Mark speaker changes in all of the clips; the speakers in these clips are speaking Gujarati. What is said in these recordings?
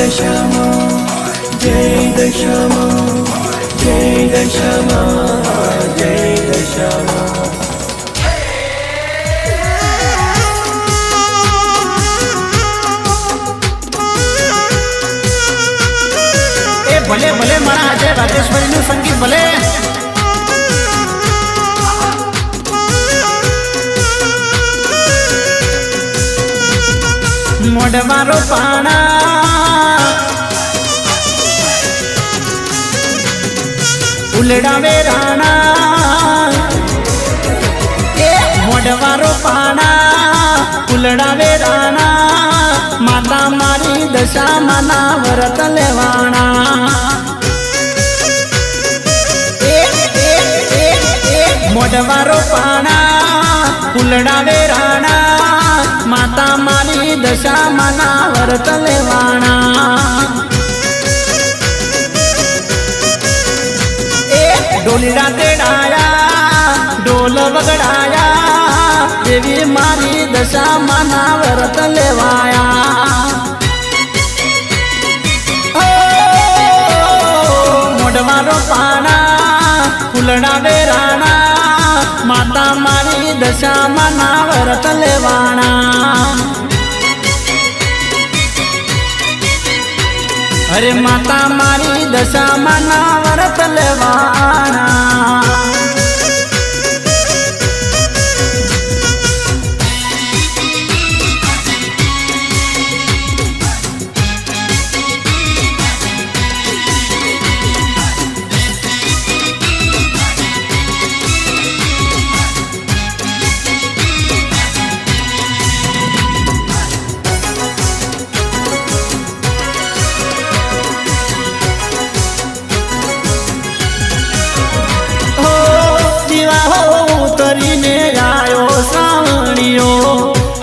Speaker 1: દશામા જય દશામા જય દશામા જય દશામા
Speaker 2: ભલે ભલે મારા અજય રાજેશ્વરી નું સંગીત ભલે મોઢવારો પાણા ઉલડાવે રાણા મોઢવારો પાણા ઉલડાવે રાણા માતા મારી દશામાના વ્રત લેવાણા મોઢવારો પાણા ઉલડાવે રાણા માતા મારી દશામાના વ્રત લેવાણા ડોલીડા તેડાયા ઢોલ વગડાયા દેવી મારી દશામાના વ્રત લેવાયા મોઢવારો પાણા ફૂલડાવે રાણા માતા મારી દશામાના વ્રત લેવાણા અરે માતા મારી દશામાના વ્રત લેવાણા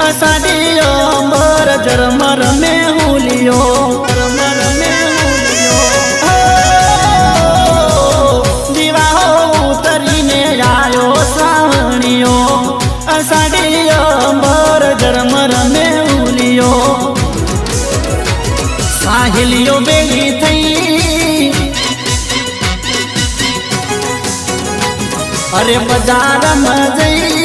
Speaker 2: અષાઢીઓ બર જરમર મે હુલિયો દીવાહો ઉતરીને આયો સાવણીઓ અષાઢીઓ બર જરમર મે હુલિયો સાહેલીઓ ભેગી થઈ અરે બજારમાં જઈ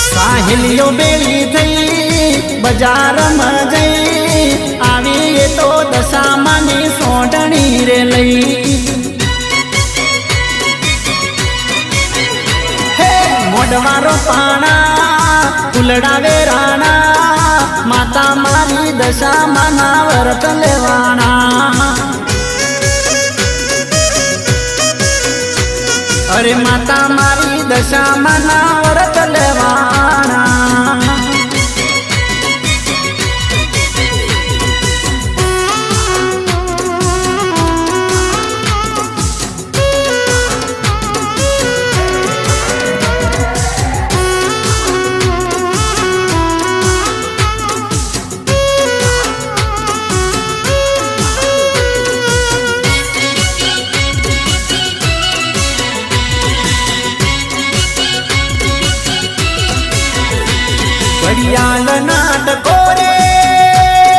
Speaker 2: સાહેલીઓ બેળી થઈ બજારમાં જઈ આવી તો દશામાની સોંટણી રે લઈ હે મોઢવારો પાણા ફૂલડાવે રાણા માતા મારી દશામાના વ્રત લેવાણા અરે માતા મારી દશામાના વ્રત લેવાણા ઘડિયાળ નાટકો રે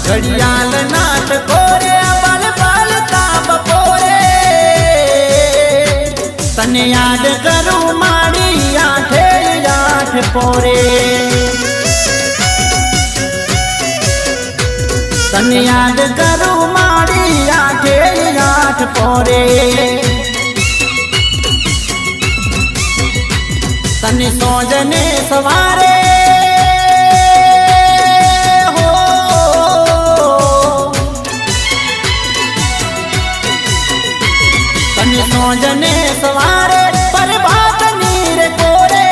Speaker 2: ઘડિયાળ નાટકો રે બલ બલ તાપ પોરે તને યાદ કરું મારી આઠે આઠ પોરે તને યાદ કરું મારી આઠે આઠ પોરે તને સોજને સવારે હો તને સોજને સવારે પરભાત નીર કોરે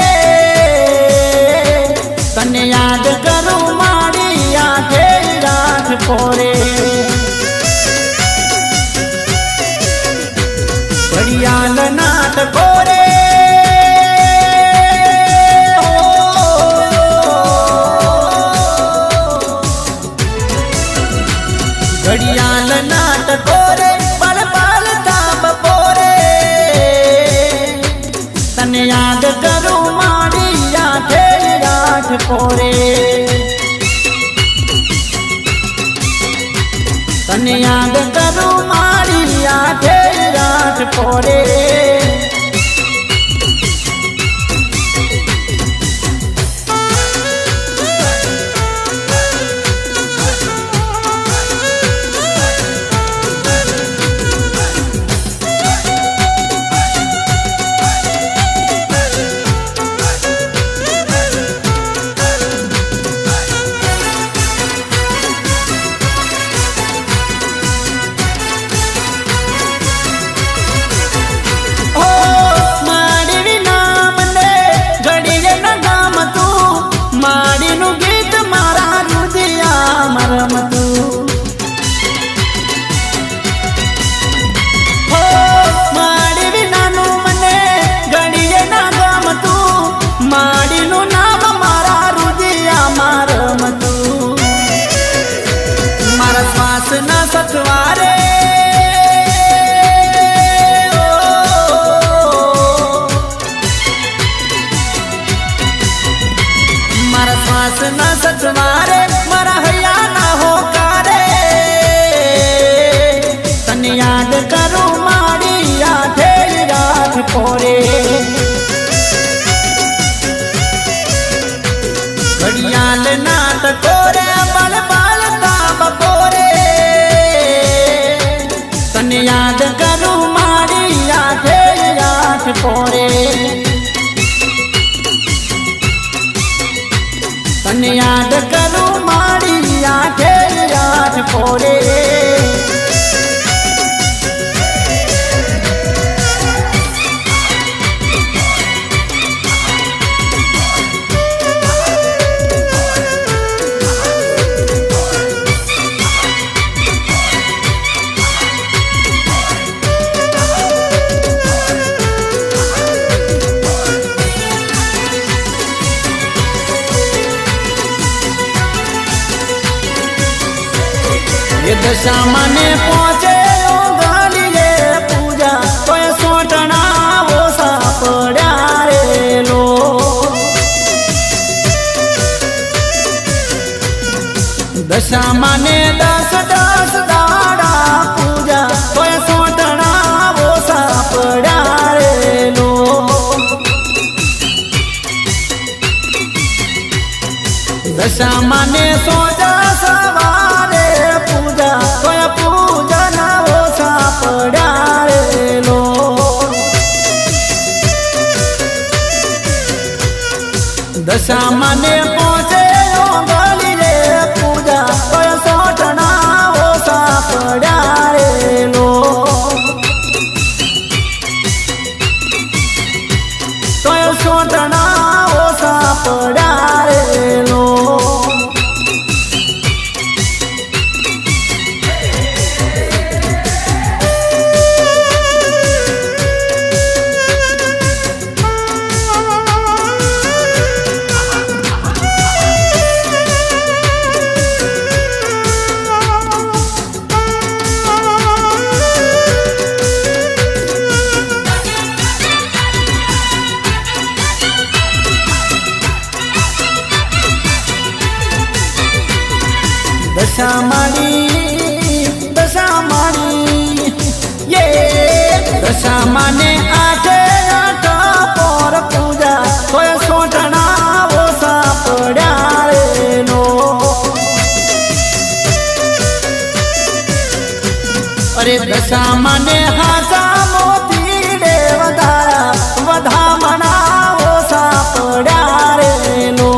Speaker 2: તને યાદ કરું મારી આઠે આઠ પોરે ઘડિયાળ નાટકો રે ઘડિયાળ નાટકો રે પલ પલ તાપ પોરે પોરે તને યાદ કરું મારી આઠે રાત પોરે સથવારે મારા શ્વાસ ના સથવારે મારા હૈયા ના હોકારે તને યાદ કરું મારી આઠે રાત પોરે ઘડિયાળ ના ટકોરે બળ બાળતા બપોરે તને યાદ કરું મારી આઠે રાત પોરે તને યાદ કરું મારી આઠે રાત પોરે દશા મને પહોંચે ગાલી રે પૂજા કોઈ સોટણા ઓસા પડ્યા રેલો દશા મને 10 દાડા પૂજા કોઈ સોટણા ઓસા પડ્યા રેલો દશા મને સોજા સવારે પૂજા કોઈ પૂજા ના ઓછા પડ્યા રેલો દશા મને પહોંચે ગલી રે પૂજા કોઈ સોટણા ઓછા પડ્યા રેલો કોઈ સોટણા ઓછા પડ્યા રેલો દશા મારી યે દશા મને આઠે આઠ પોર પૂજા કોઈ સોટણા ઓસા પડ્યા રેલો અરે દશા મને હાસા મોતી રે વધા મના ઓસા પડ્યા રેલો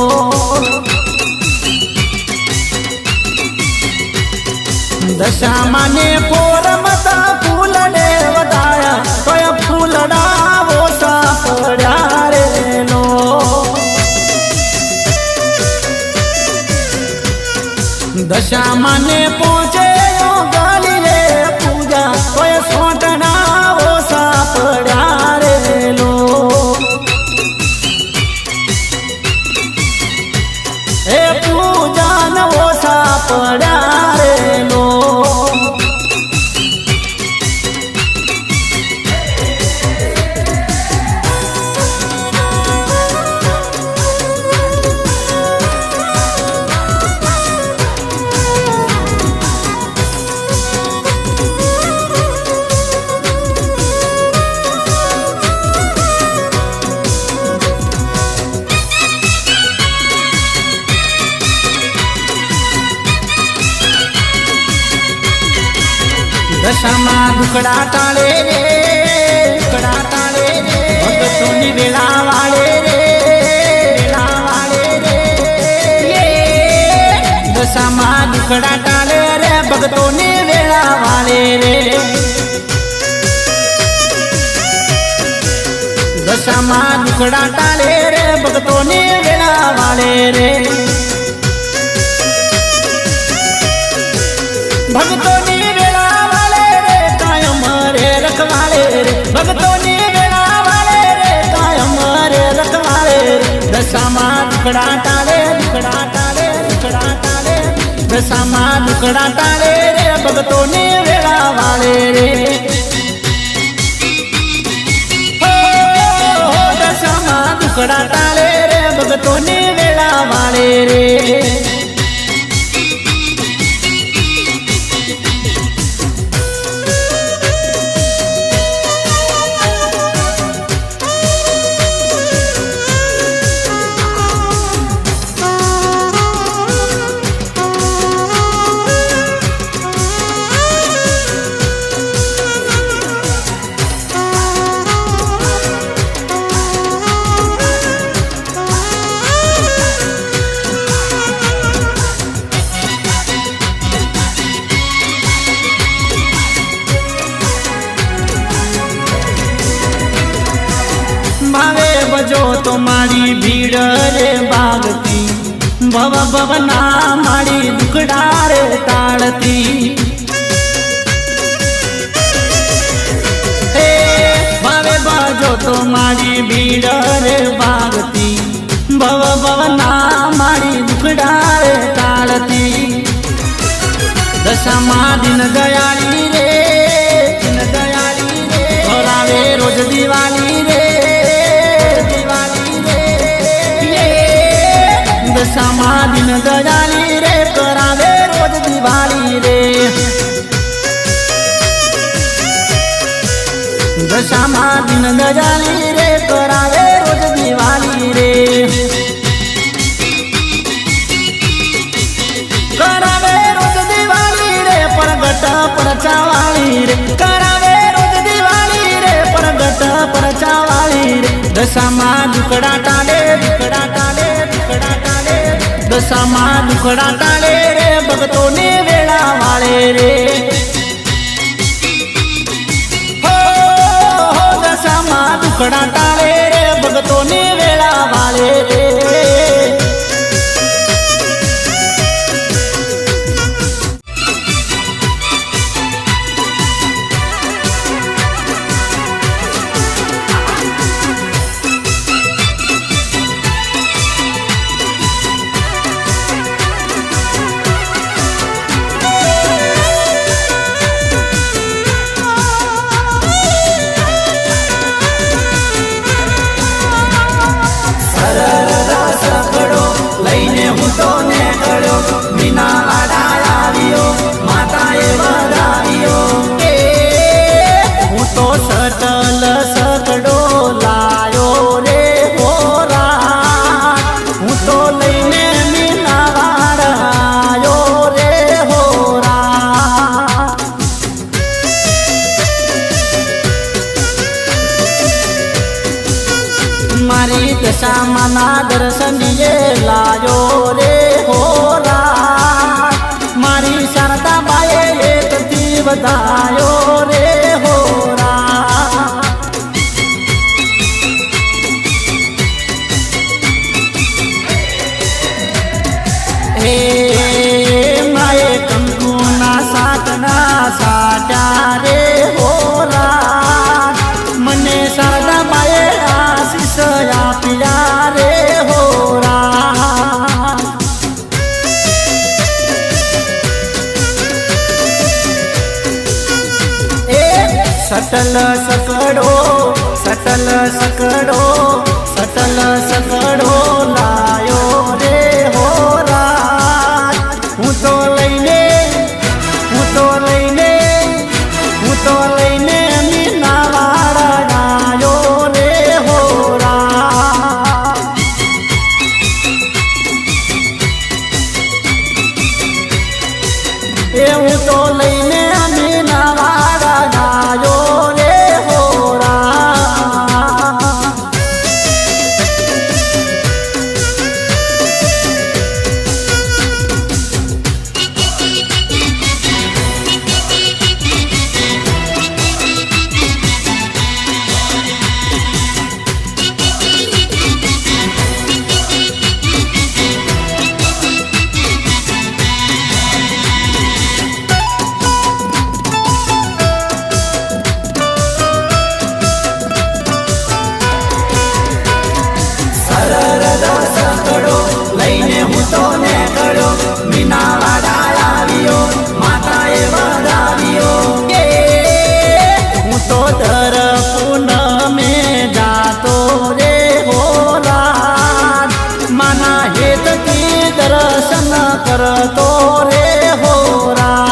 Speaker 2: દશા મને પોરમતા ફૂલડે વધાયા કોઈ ફૂલડા ઓસા પડ્યા રેલો દશા મને પહોંચે ગાલી રે પૂજા કોઈ સોટના ઓસા પડ્યા રેલો હે પૂજા ન ઓસા પડ્યા રેલો દશામાં દુખડા ટાળે રે, દુખડા ટાળે રે, ભગતોની વેળા વાળે રે, વેળા વાળે રે. દશામાં દુખડા ટાળે રે, ભગતોની વેળા વાળે રે. દશામાં દુખડા ટાળે રે, ભગતોની વેળા વાળે રે. ભગતોની વેળા વાળે રે, કાયમ રે રખવાળે રે. ભગતોની વેળા વાળે રે, કાયમ રે રખવાળે રે. દશામાં દુખડા ટાળે, દુખડા ટાળે, દુખડા ટાળે. દશામાં દુખડા ટાળે રે, ભગતોની વેળા વાળે રે. દશામાં દુખડા ટાળે રે, ભગતોની વેળા વાળે રે. ભાવે બજો તો મારી ભીડ રે ભાગતી, ભવ ભવના મારી દુખડા રે ટાળતી. હે ભાવે બજો તો મારી ભીડ રે ભાગતી, ભવ ભવના મારી દુખડા રે ટાળતી. દશામાં દિન દયાળી રે, દિન દયાળી રે, ભરાવે રોજ દિવાળી રે. દશામાં દિન દયાળી રે, કરાવે રોજ દિવાળી રે. દશામાં દિન દયાળી રે, કરાવે રોજ દિવાળી રે. કરાવે રોજ દિવાળી રે, પરગટ પરચાવાળી રે. કરાવે રોજ દિવાળી રે, પરગટ પરચાવાળી રે. દશામાં દુખડા ટાળે, દુખડા ટાળે, દુખડા ટાળે. દશામાં દુખડા ટાળે રે, ભગતોની વેળા વાળે રે. હો દશામાં દુખડા ટાળે રે, ભગતોની વેળા વાળે રે. મારી દશામાં ના દર્શનીએ લાયો રે હોરા. મારી શારદા બાએ એકથી વધાયો રે હોરા. હે માએ કંકુના સાતના સાટ્યા રે હોરા. મને શારદા બાએ આશીષ આપ્યા રે હોરા. એ સટલ સકડો, સટલ સકડો, સટલ સકડો લાયો રે હોરા. હું તો લઈને, હું તો લઈને, હું તો લઈને મીનાવાડા આવ્યો રે હોરા. એ હું તો લઈને મીનાવાડા કરતો રે હોરા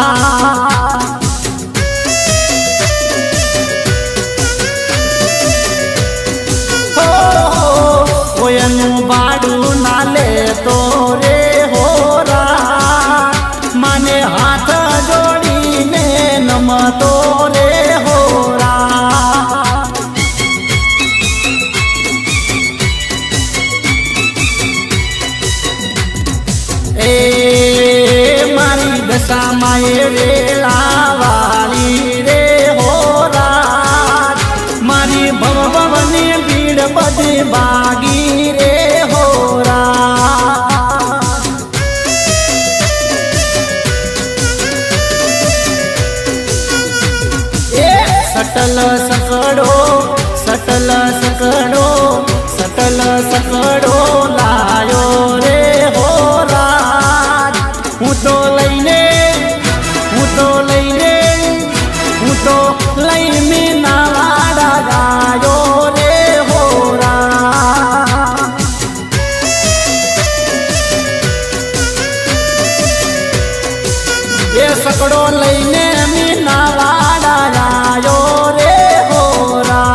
Speaker 2: કોયનું ભાડું ના લેતો રે હોરા મને હાથ જોડીને નમતો રે હોરા એ મારી દશામાં એ રેલાવાળી રે હોરા મારી ભવની ભીડ બધી બાગી રે હોરા એ સટલ સકડો સટલ સકડો સટલ સકડો લાયો રે હોરા હું તો લઈને મીના વાડા ગાયો રે હોરા એ સકડો લઈને મીના વાડા ગાયો રે હોરા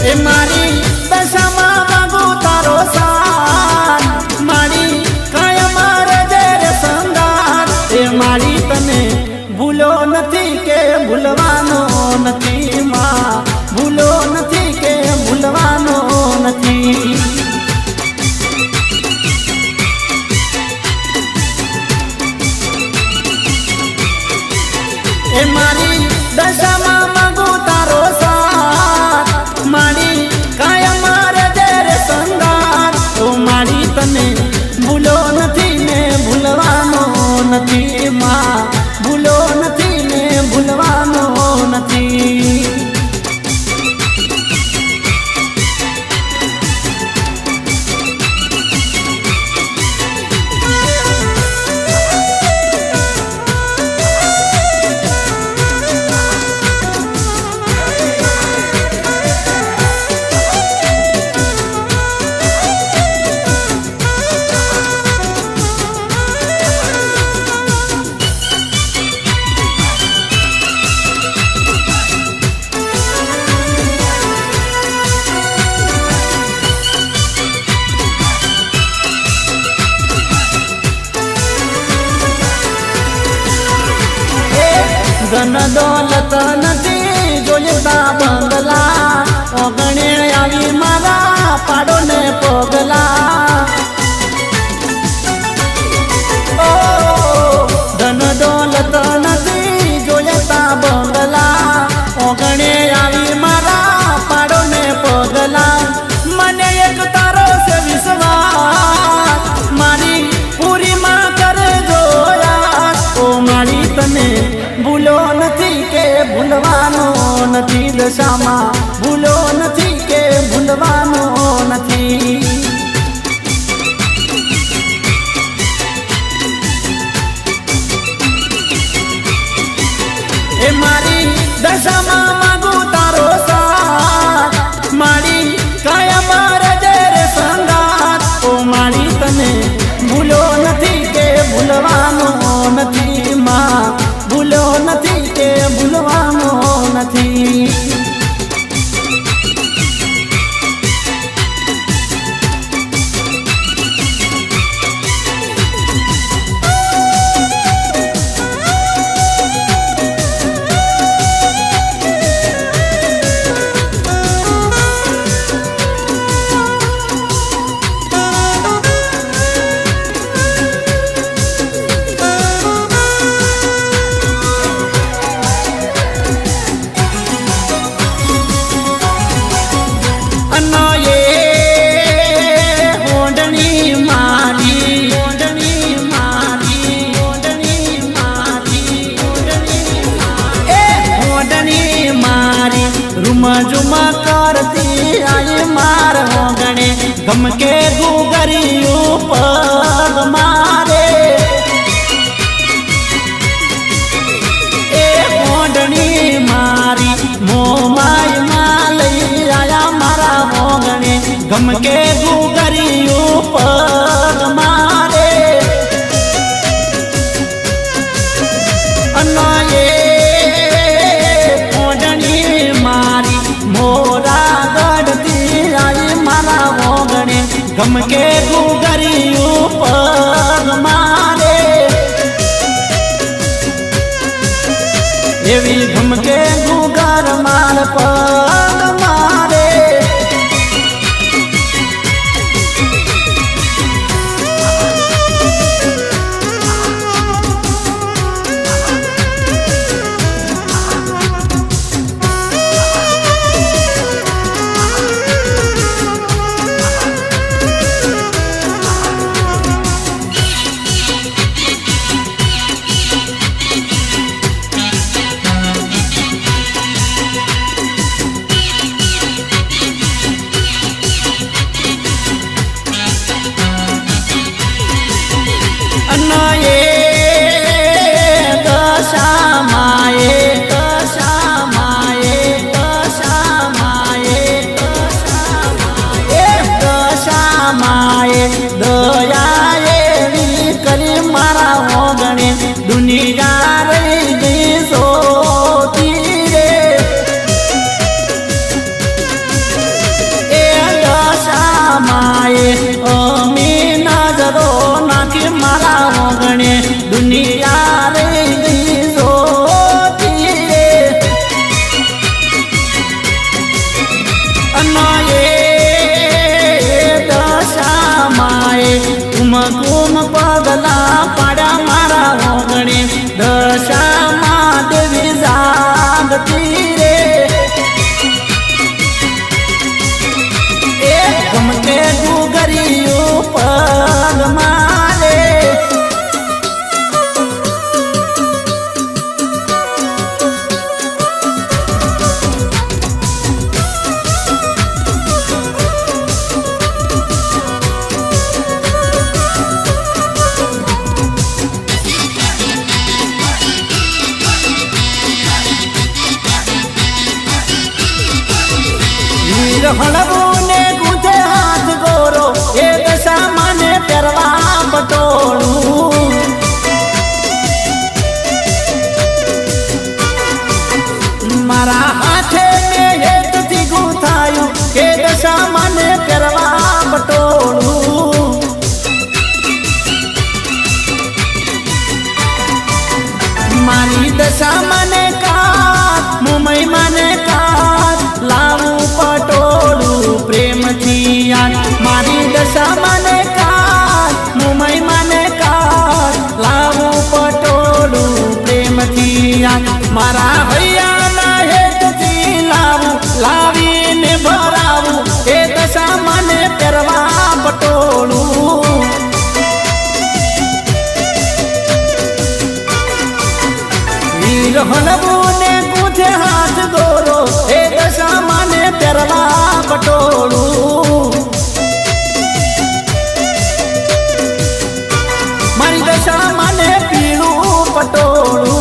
Speaker 2: એ મારી દશામાં માગો તારો સાથ મારી કાયમ રજે રે સંગાત એ મારી તને ભૂલો નથી કે ભૂલવાનો નથી માં ભૂલો નથી કે ભૂલવાનો નથી એ મારી દશામાં માગો તારો સાથ મારી કાયમ રજે રે સંગાત ઓ મારી તને ભૂલો નથી ને ભૂલવાનો નથી માં ભૂલો નથી ને ભૂલવાનો નથી ધન દોલત નથી જોઈતા બંગલા ઓગણે આવી મારા પાડો ને પગલા ઓ ધન દોલત નથી જોઈતા બંગલા ઓગણે આવી મારા પાડો ને પગલા મને એક તારો છે વિશ્વાસ મારી પૂરી માં કરજો યાર ઓ મારી તને ભૂલો નથી કે ભૂલવાનો નથી દશામાં ભૂલો નથી કે ભૂલવાનો નથી એ મારી દશામાં માગો તારો સાથ મારી કાયમ રજે રે સંગાત ઓ મારી તને ભૂલો નથી કે ભૂલવાનો નથી માં ભૂલો નથી કે ભૂલવાનો નથી झुम करती आई मार होगणे गम के गुगरियों पग मारे ए मोडनी मारी मोमाई मालई आया मारा होगणे गम के गुगरियों पग मारे अनाये गम के गुगरियों पग मारे एवी गम के गुगर मार पग मारे दया एवी करी मारा होगणे दुनिया रही गई सोती रे ए दशा माए अमी नजरो नाखी मारा होगणे दुनिया रही गई सोती रे अनाये कुम पगला पाड़ा मारा होगणे दशा देवी जागती रे एक गम के गुगरियों पग मारे हलवू ने गुथे हाथ गोरो ए दशा माने परवा बटोलू मारा हाथे में हेत थी गुथायू ए दशा माने परवा बटोलू मारी दशा माने का मुंबई माने का लावू पटोलू प्रेम थी मारी दशा माने का मुंबई माने का लावू पटोलू प्रेम थी मारा भैया ना हेत थी लावू लावी ने भरावू ए दशा माने परवा पटोलू वीर हलवू ने गुथे हाथ गोरो ए दशा माने परवा पटोलू मारी दशा माने पीलू पटोलू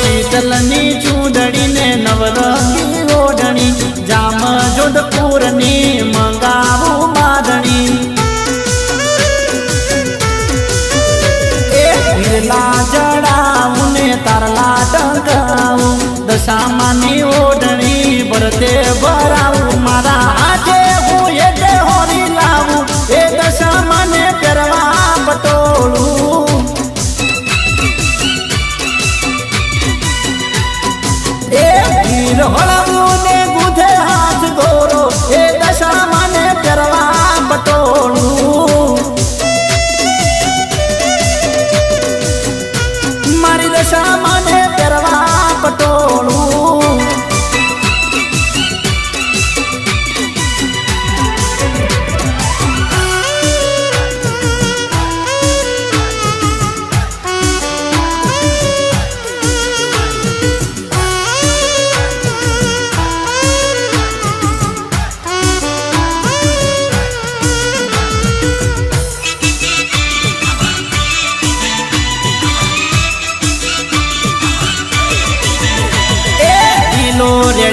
Speaker 2: चीतलनी चूडड़ी ने नवरंगी ओढ़नी जाम जोधपुर नी मंगावू मादनी बिरला जड़ाऊ ने तारला टंगाऊ दशा मानी ओढ़नी बरते बराऊ मारा हाथे हूँ ये होरी लाऊ ए दशा माने परवा पटोलू हलवू ने गुथे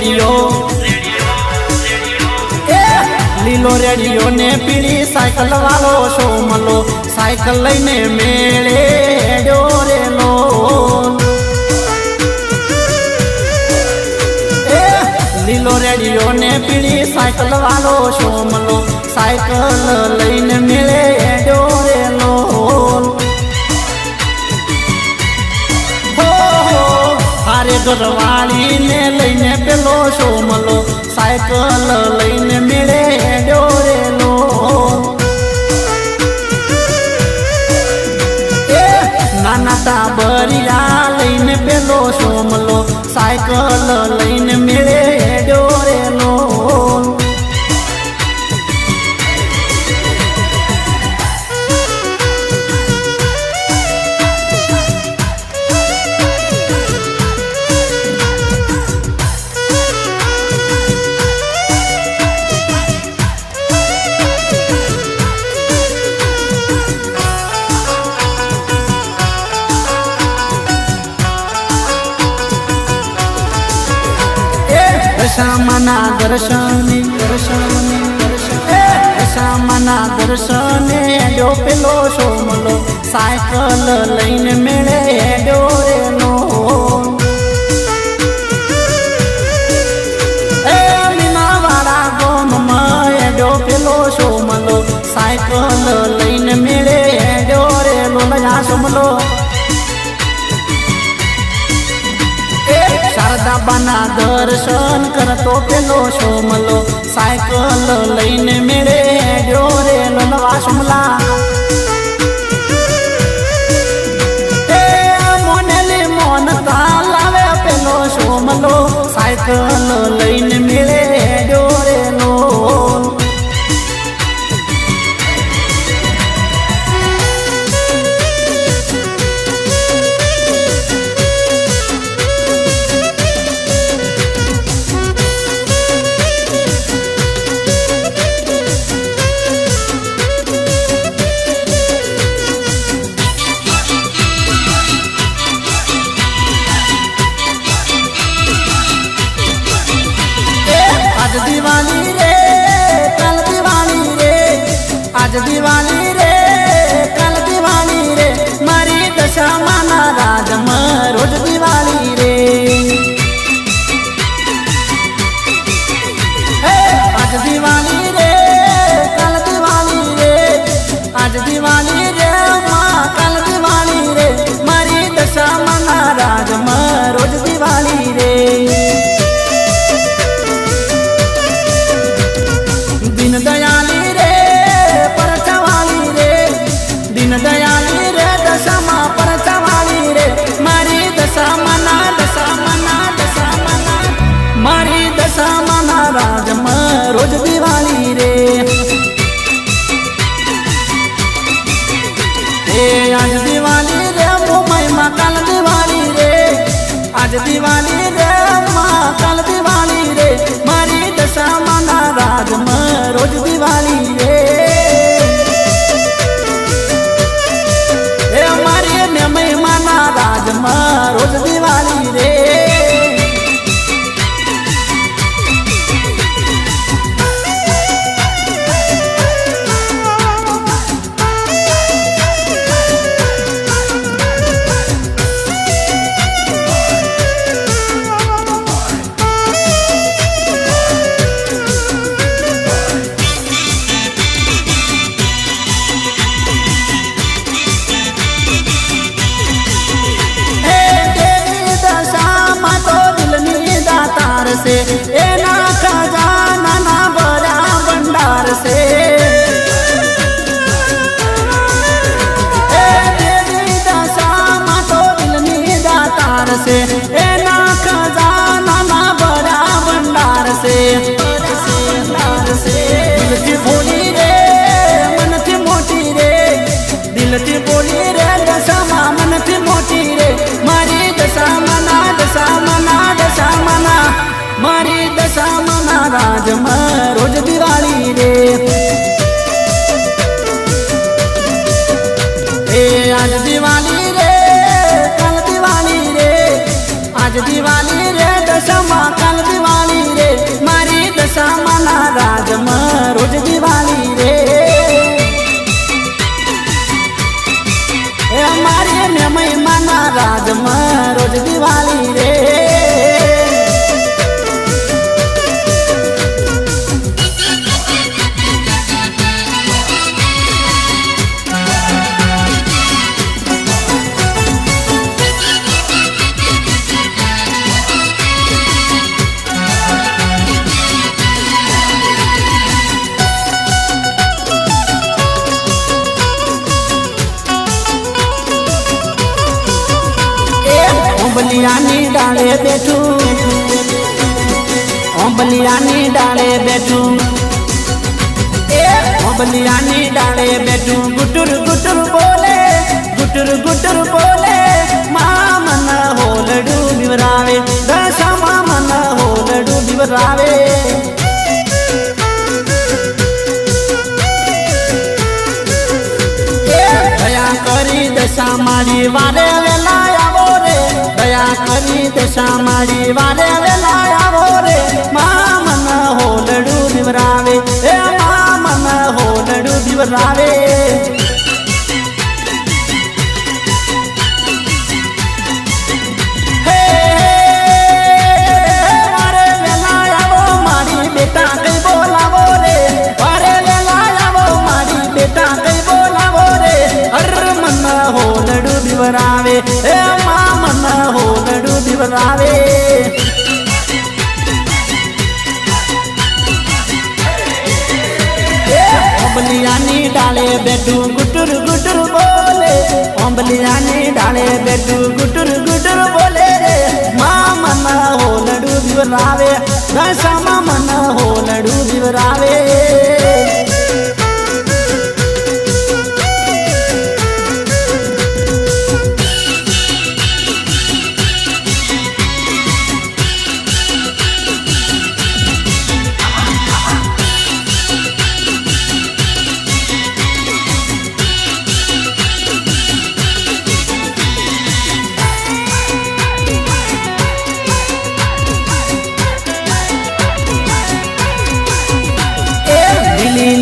Speaker 2: રેડિયો લીલો રેડિયો ને પીળી સાયકલ વાળો સોમલો સાયકલ લઈને મેળે ડોરેલો લીલો રેડિયો ને પીળી સાયકલ વાળો સોમલો સાયકલ લઈને મેળે ડોરેલો હારે ઘરવાળી ને લઈને પેલો સોમલો સાયકલ લઈને મેળે ડોરેલો નાના ટાબરિયા લઈને પેલો સોમલો સાયકલ લઈને મેળે ડોરેલો દશામાના દર્શને દશામાના દર્શને ડો પેલો સોમલો સાયકલ લઈને મેળે ડોરેલો મીનાવાળા ગોમમાં ડો પેલો સોમલો સાયકલ લઈને મેળે ડોરેલો લયા સોમલો શારદાબાના દર્શન કરતો પેલો સોમલો સાયકલ લઈને મેળે ડોરેલો નવા સોમલા મોનેલી મોનતા લાવે પેલો સોમલો સાયકલ લઈને મેળે ડોરેલો દિવાળી રે કાલ દિવાળી રે આજ દિવાળી રે કાલ દિવાળી રે મારી દશામાના રાજમાં રોજ દિવાળી રે આજ દિવાળી રે કાલ દિવાળી રે આજ દિવાળી રે કાલ દિવાળી રે મારી દશામાના રાજમાં રોજ દિવાળી રે દીન દયાલી રે પરચવાલી રે દીન દયાલી રે દશામાં પરચવાલી રે મારી દશામાના મારી દશામાના રાજમાં રોજ દિવાળી રે આજ દિવાળી રે મુંબઈમાં કાલ દિવાળી રે આજ દિવાળી રે કાલ દિવાળી રે મારી દશામાના રાજમાં રોજ દિવાળી રે મારી ને મહિમાના રાજમાં રોજ દિવાળી રે એના ખજાના ભરા ભંડાર છે દેવી દશામાં તો દિલની દાતાર છે એના ખજાના ભરા ભંડાર છે દિલથી બોલી રે મનથી મોટી રે દિલથી બોલી રે દશામાં મનથી મોટી રે મારી દશામાના મારી ઓંબલિયાની ડાળે બેઠું, ઓંબલિયાની ડાળે બેઠું, ઓંબલિયાની ડાળે બેઠું. ગુટુર ગુટુર બોલે, ગુટુર ગુટુર બોલે, મા મન હોલડું બીવરાવે, દશામાં મન હોલડું બીવરાવે. દયા કરી દશા મારી વારે વેલા આવો રે, દયા કરી દશા મારી વારે વેલા આવો રે. મા મન હોલડું બીવરાવે, એ મા મન હોલડું બીવરાવે. બેટા કઈ બોલાવો રે, વારે વેલા આવો મારી બેટા કઈ બોલાવો રે. અર મન હોલડું બીવરાવે, એ મા મન હોલડું બીવરાવે. ઓંબલિયાની ડાળે બેઠું ગુટુર ગુટુર બોલે, ઓંબલિયાની ડાળે બેઠું ગુટુર ગુટુર બોલે રે. મા મન હોલડું બીવરાવે, દશામાં મન હોલડું બીવરાવે.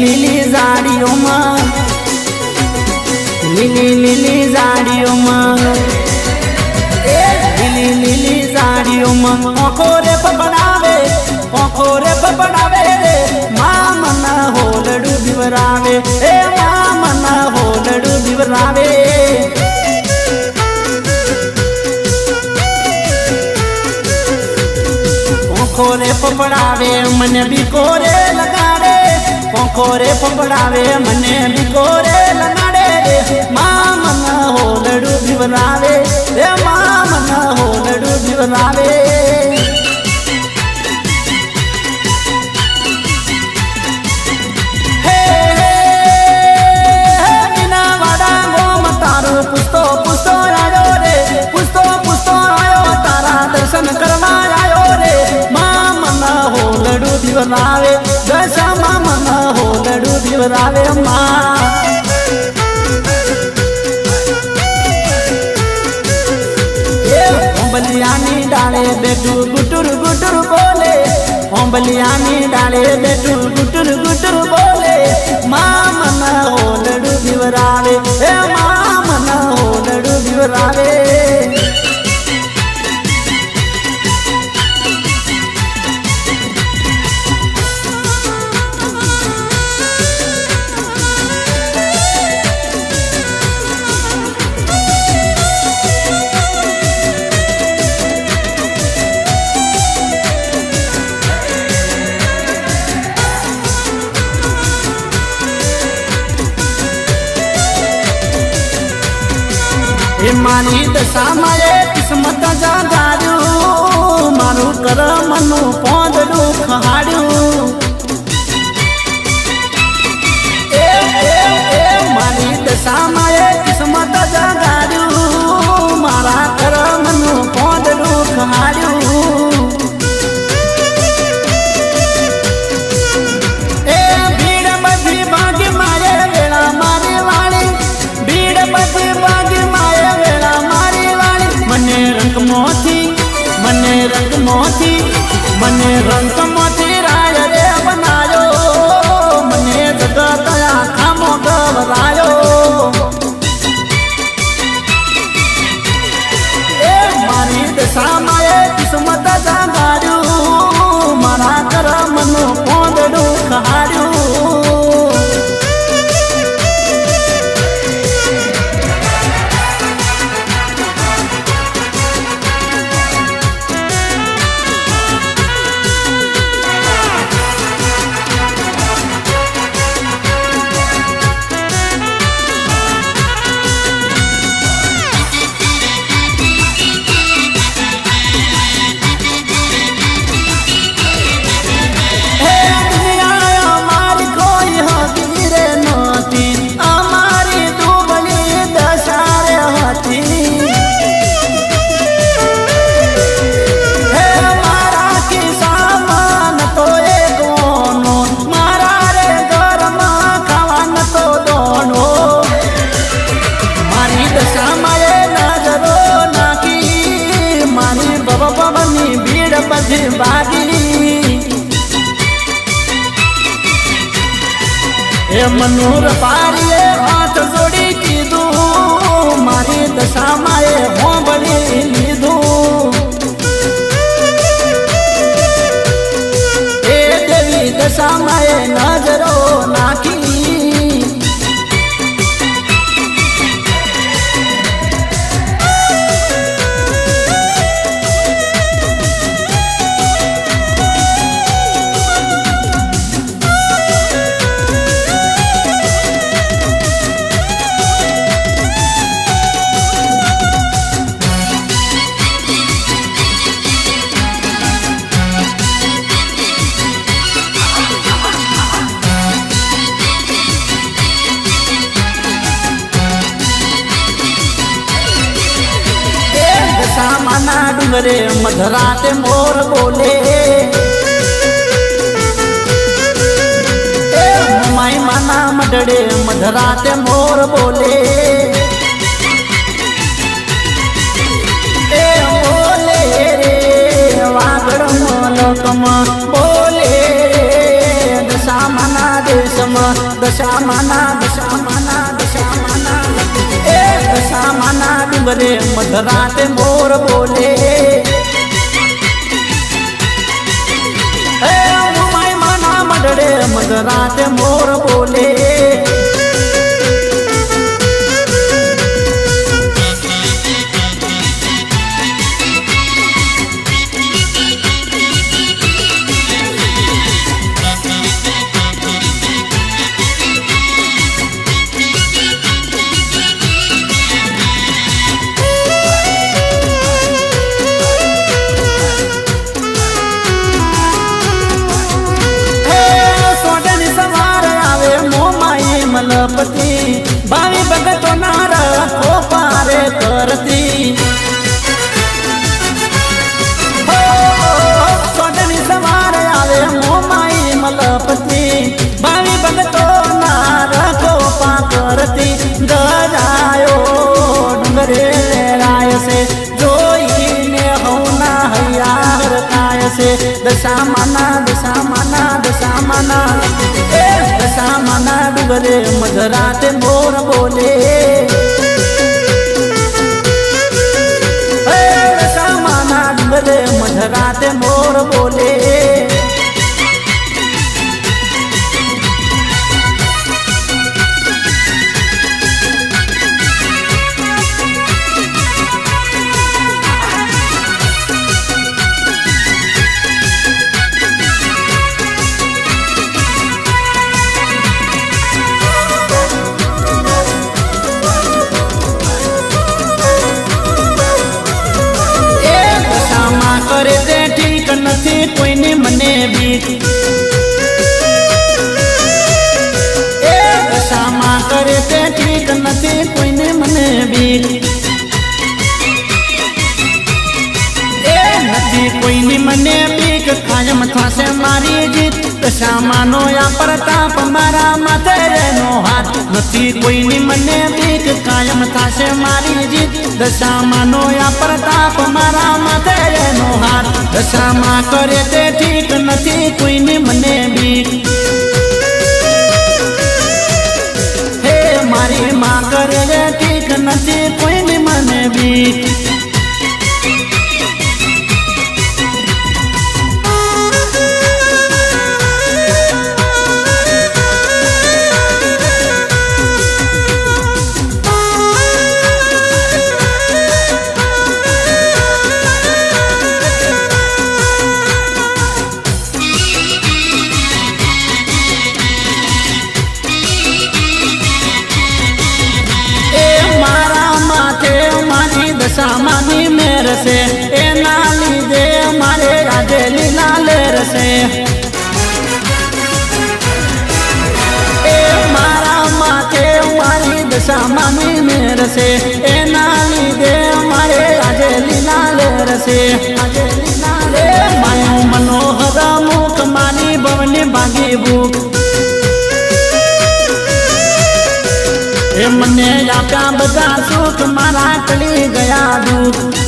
Speaker 2: લીલી ઝાડીઓમાં, લીલી લીલી ઝાડીઓમાં, લીલી લીલી ઝાડીઓમાં ઓખો રે પપડાવે, ઓખો રે પપડાવે રે. મા મન હોલડું બીવરાવે, એ મા મન હોલડું બીવરાવે. ઓખો રે પપડાવે મને બીકોરે લગાડે, ઓખો રે પપડાવે મને બીકોરે લગાડે રે. મા મન હોલડું બીવરાવે, એ મા મન હોલડું બીવરાવે. મીનાવાડા ગોમ તારું પૂછતો પૂછતો આવ્યો રે, પૂછતો પૂછતો આવ્યો તારા દર્શન કરવા આવ્યો રે. મા મન હોલડું બીવરાવે, દશામાં મન હોલડું બીવરાવે. મા ઓંબલિયાની ડાળે બેઠું ગુટુર ગુટુર બોલે, ઓંબલિયાની ડાળે બેઠું ગુટુર ગુટુર બોલે. મા મન હોલડું બીવરાવે, એ મા મન હોલડું બીવરાવે. એ મારી દશામાં એ કિસ્મત જાગાડ્યું, મારું કરમનું પોંદડું ખહાડ્યું. મારી દશામાં એ કિસ્મત જાગાડ્યું, મારા કરમનું પોંદડું ખહાડ્યું. એ ભીડ બધી ભાગી મારે વેળા મારી વાળી, ભીડ બધી ભાગી મારે વેળા મારી વાળી. મને રંગમોથી, મને રંગમોથી, મને રંગમોથી રાય રે બનાયો, મને જગત આખામો ગવરાયો. એ મારી દશામાં એ કિસ્મત જાગાડ્યું, મારા કરમનું પોંદડું ખહાડ્યું. મનોર પારીએ હાથ જોડી કીધું મારી દશામાં એ હોંભળી લીધું એ દેવી દશામાં એ નજરો નાખી દશામાના ડુંગરે મધરાતે મોર બોલે માઈ માના મઢડે મધરાતે મોર બોલે એ બોલે રે વાગડ મલકમાં બોલે દશામાના દેશમાં દશામાના દશામાના દશામાના એ દશામાના ડુંગરે મધરાતે મોર બોલે હે માઈ માના મઢડે મધરાતે મોર બોલે મલપતિ ભાવી ભગતો ના રખો પારે કરતી સોડની સવારે આવે મોમાઈ મલપતિ ભાવી ભગતો ના રખો પા કરતી ગજાયો ડુંગરે લેરાય છે જોઈને હવના હૈયા હરકાય છે દશામાના દશામાના દશામાના દશામાના ડુંગરે મધરાતે મોર બોલે દશામાના ડુંગરે મધરાતે મોર બોલે કરે તે ઠીક નથી કોઈને મને બીક એ દશામાં કરે તે ઠીક નથી કોઈને મને બીક એ નથી કોઈની મને બીક કાયમ થશે મારી જીત દશામાંનો આ પ્રતાપ મારા માથે રેનો હાથ નથી કોઈની મને બીક કાયમ થશે મારી જીત દશામાંનો આ પ્રતાપ મારા માથે રેનો હાથ દશામાં કરે તે ઠીક નથી કોઈની મને બીક હે મારી માં કરે તે ઠીક નથી કોઈની મને બીક દશામાની મેર છે એના લીધે મારે આજે લીલા લેર છે એ મારા માથે મારી દશામાની મેર છે એના લીધે મારે આજે લીલા લેર છે આજે લીલા લેર માયો મનોહર મુખ માની ભવની ભાગી ભૂખ એ મને આપ્યા બધા સુખ મારા ટળી ગયા દુઃખ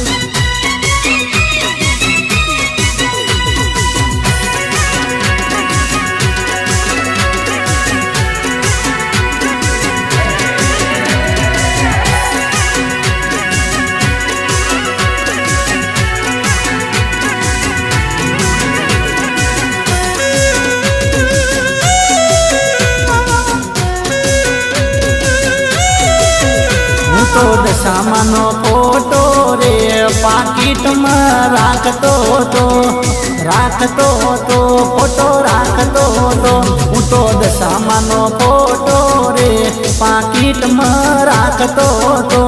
Speaker 2: પાકીટમાં રાખતો હતો ફોટો રાખતો હતો હું તો દશામાનો ફોટો રે પાકીટમાં રાખતો હતો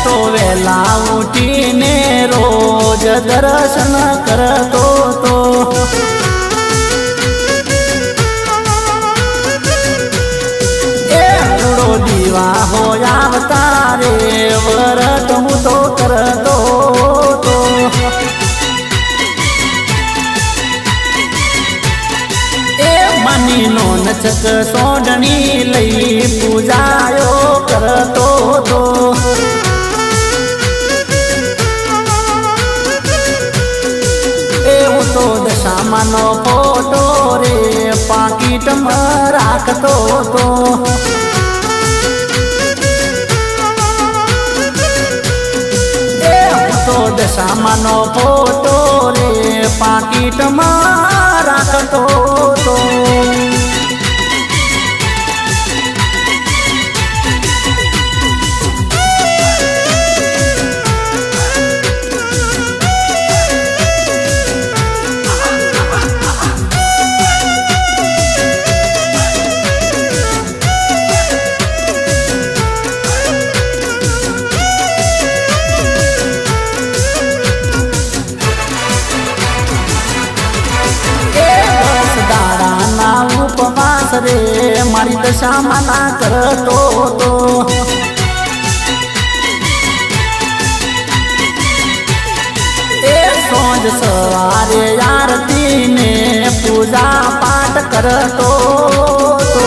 Speaker 2: તો વેલા ઉઠીને રોજ દર્શન કરતો હતો દીવા હોય આવતા રે વરત હું તો કરતો હતો માની નો નચક સોડણી લઈ પૂજાયો કરતો હતો હું તો દશામાનો ફોટો રે પાકીટમાં રાખતો હતો દશામાનો ફોટો રે પાકીટમાં રાખતો હતો ઉપવાસ રે મારી દશામાના કરતો હતો સોજ સવારે આરતી ને પૂજા પાઠ કરતો હતો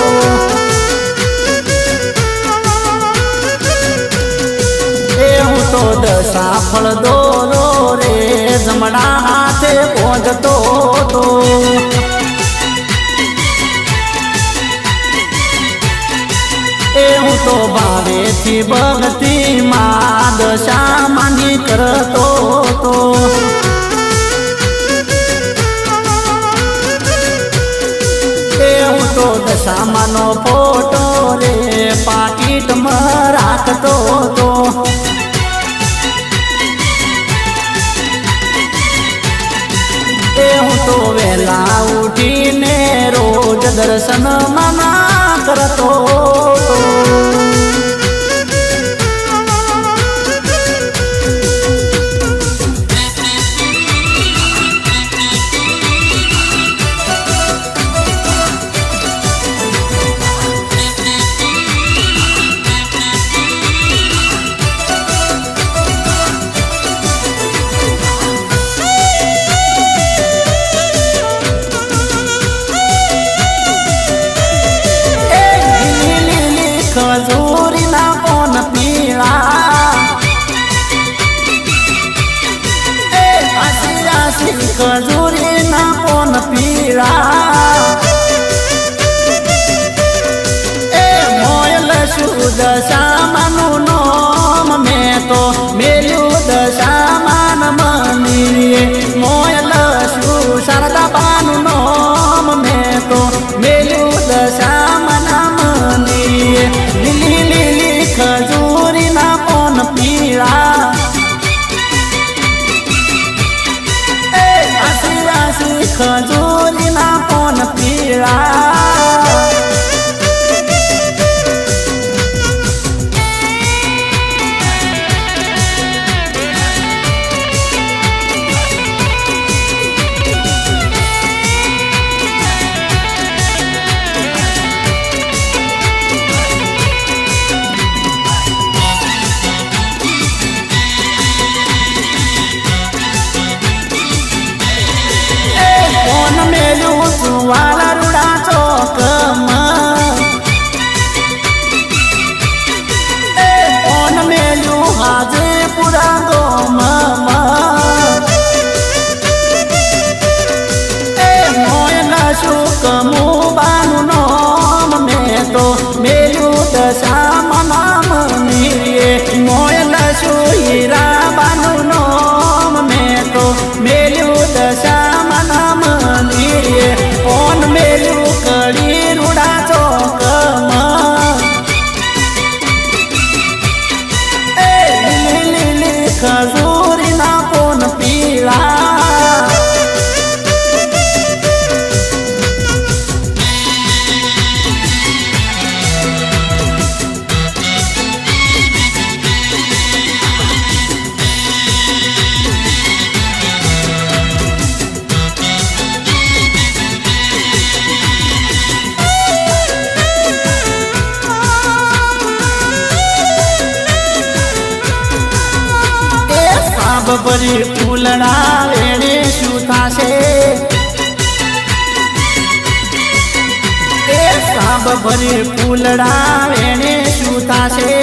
Speaker 2: હું તો દશા ફળ દોરો રે જમણા હાથે પહોંચતો હતો હું તો ભાવેથી ભક્તિ માં દશામાની કરતો હતો હું તો દશામાનો ફોટો રે પાકીટમાં રાખતો હતો હું તો વેલા ઉઠીને રોજ દર્શન માના કરતો ખજૂર खजूरी ना कोण पिळा बरी फूलड़ा वेणे शूता से साब भरी फूलड़ा वेणे शूता से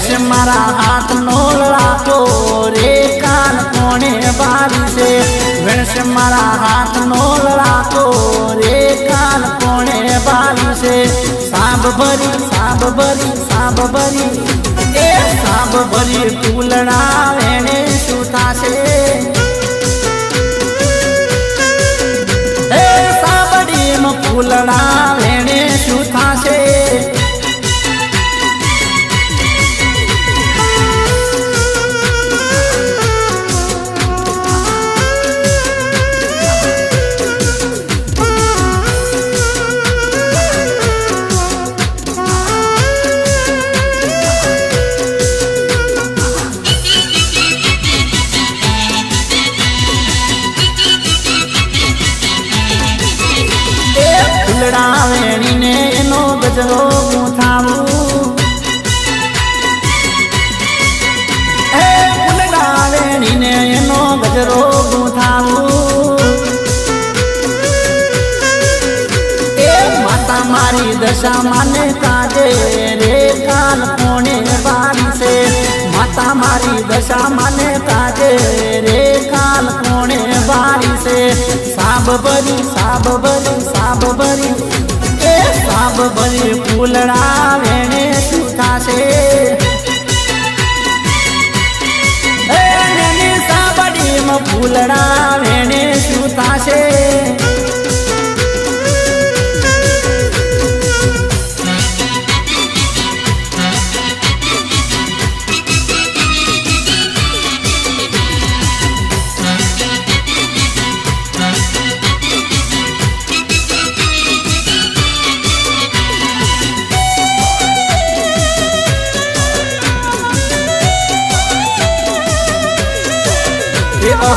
Speaker 2: से मारा हाथ नोलड़ा को रे कान कोने बारी से से मारा हाथ नोलड़ा को रे कान कोने बारी से साब भरी साब भरी साब भरी साब भरी फूलड़ा वेणे शूता से साबड़ी में फूलड़ा वेणे शूता से वेणी ने एनो गजरो गुथावू फूलड़ा वेणी ने एनो गजरो गुथावू माता मारी दशा माने काजे रे काल कोने बारी से माता मारी दशा माने काजे रे काल कोने बारी से साब भरी साब भरी साब भरी साब भरी फूलड़ा वेणे शूता से साबड़ी में फूलड़ा वेणे शूता से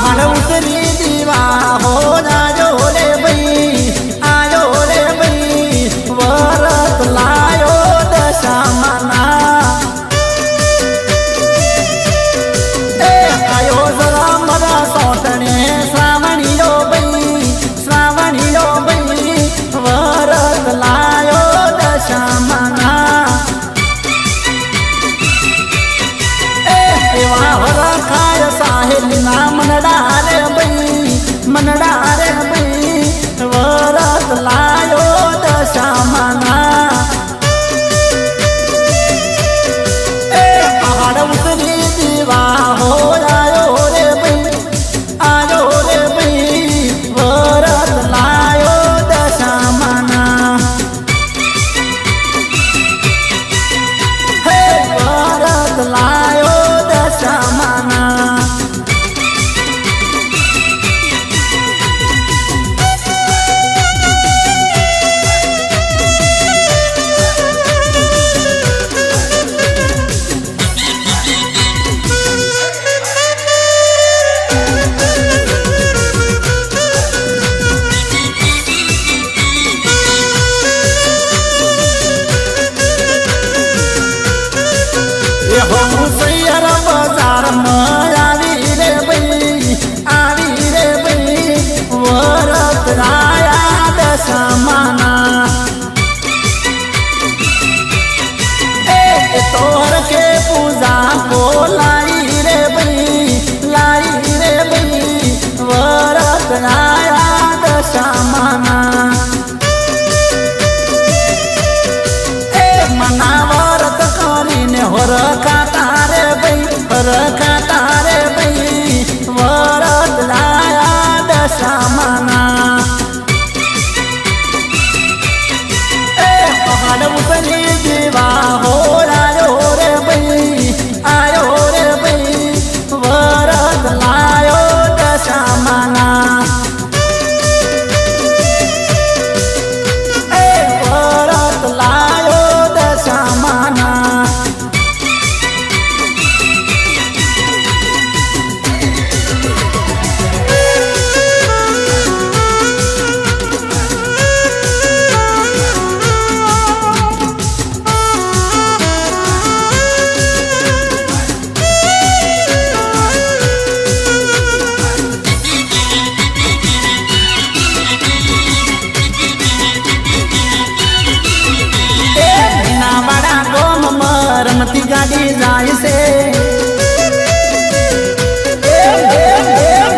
Speaker 2: हर उतरी दीवा हो जाओ रे बई आयो रे बई वरत लायो दशा मना आयो जरा मरा सौटने श्रावणी लो बई वरत लायो दशा मना खाय साहिल नाम नडारे बई रमती गाड़ी जाय से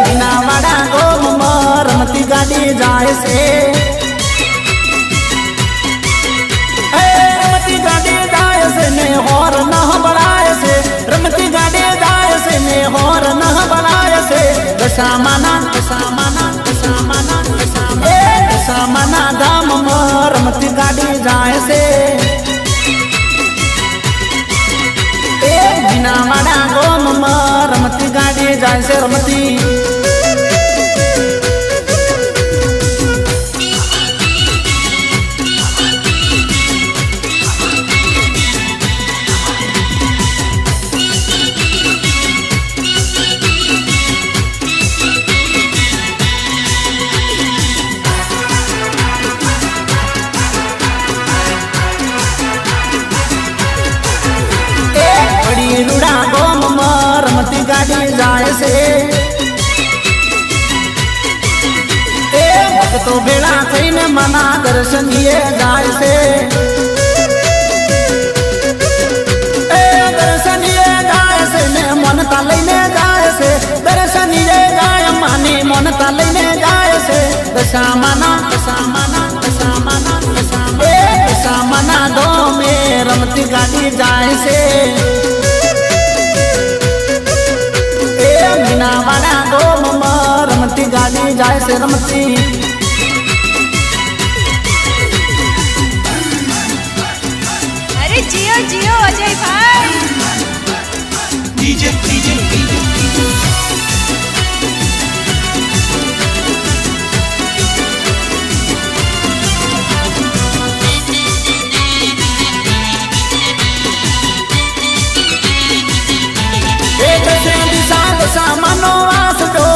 Speaker 2: मीनावाड़ा गोम में रमती गाड़ी जाय से रमती गाड़ी जाय से ने होर न बढ़ाए से रमती गाड़ी जाय से ने होर न बढ़ाए से दशामाना दशामाना दशामाना दशामाना धाम में रमती गाड़ी जाय से मीनावाड़ा गोम में रमती गाड़ी जाय से रमती रूड़ा गोम में रमती गाड़ी जाय से भक्तो बेड़ा थईने मना दर्शन ये जाय से दर्शन ये जाय से ने मन ता लईने जाय से दर्शन ये जाय मानी मन ता लईने जाय से दशामाना दशामाना दशामाना दशामाना दो में रमती गाड़ी जाय से मीनावाड़ा गोम में रमती गाड़ी जाय से रमती
Speaker 3: अरे जियो जियो अजय भाई
Speaker 1: डीजे डीजे
Speaker 2: सामानो वास दो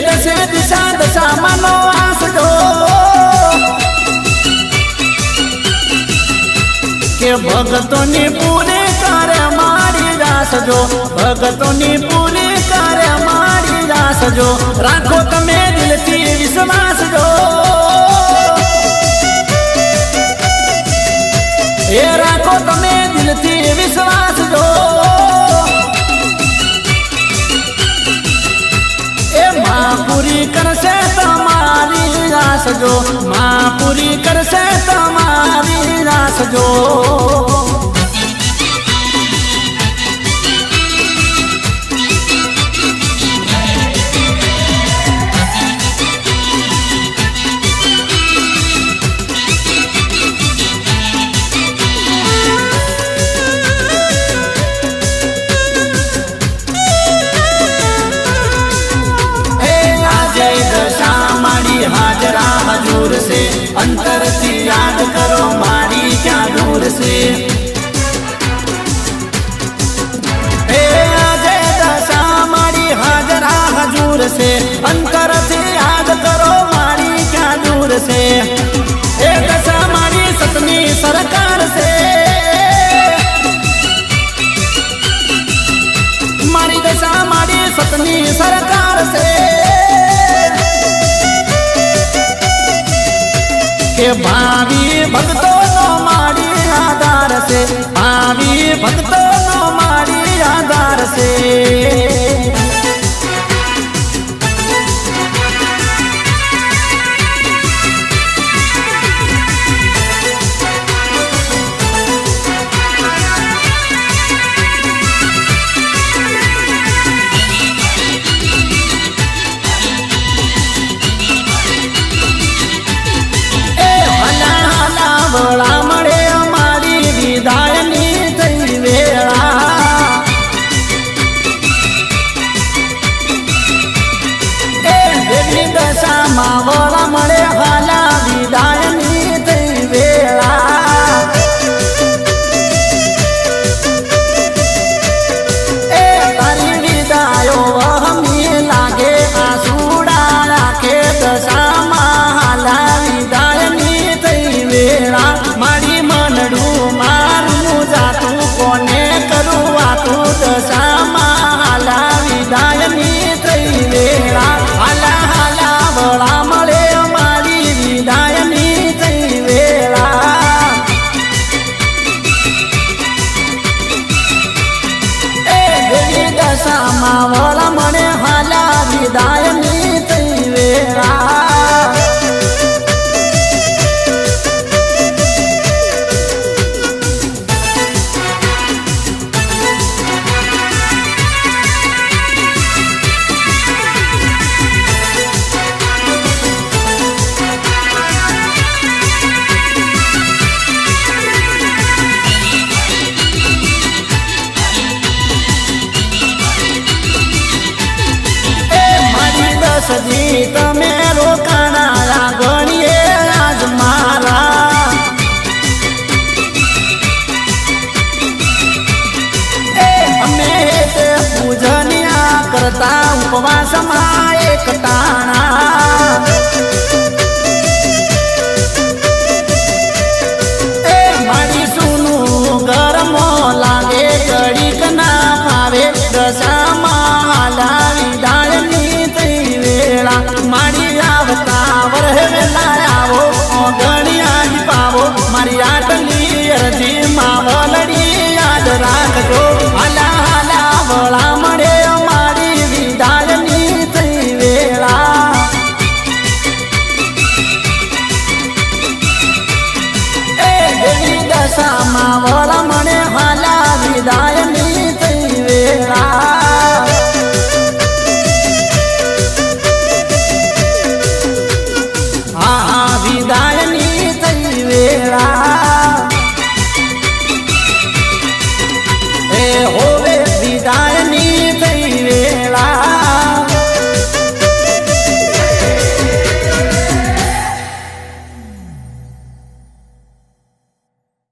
Speaker 2: दशे दिशा दशा मनो वास दो के भगतों ने पूरे कर मारी रास जो भगतों ने पूरे कर मारी रास जो राखो तमे दिल थी विश्वास जो ये राखो तमे दिल थी विश्वास जो ए माँ पूरी कर से तुम्हारी आस जो माँ पूरी कर से तुम्हारी आस जो हाजरा हजूर से अंतर से याद करो मारी क्या दूर से अजय दशा मारी हाजरा हजूर से अंतर से याद करो मारी क्या दूर से दशा मारी सतनी सरकार से मारी दशा मारी सतनी सरकार से के भावी भक्तों नो मारी आधार से भावी भक्तों नो मारी आधार से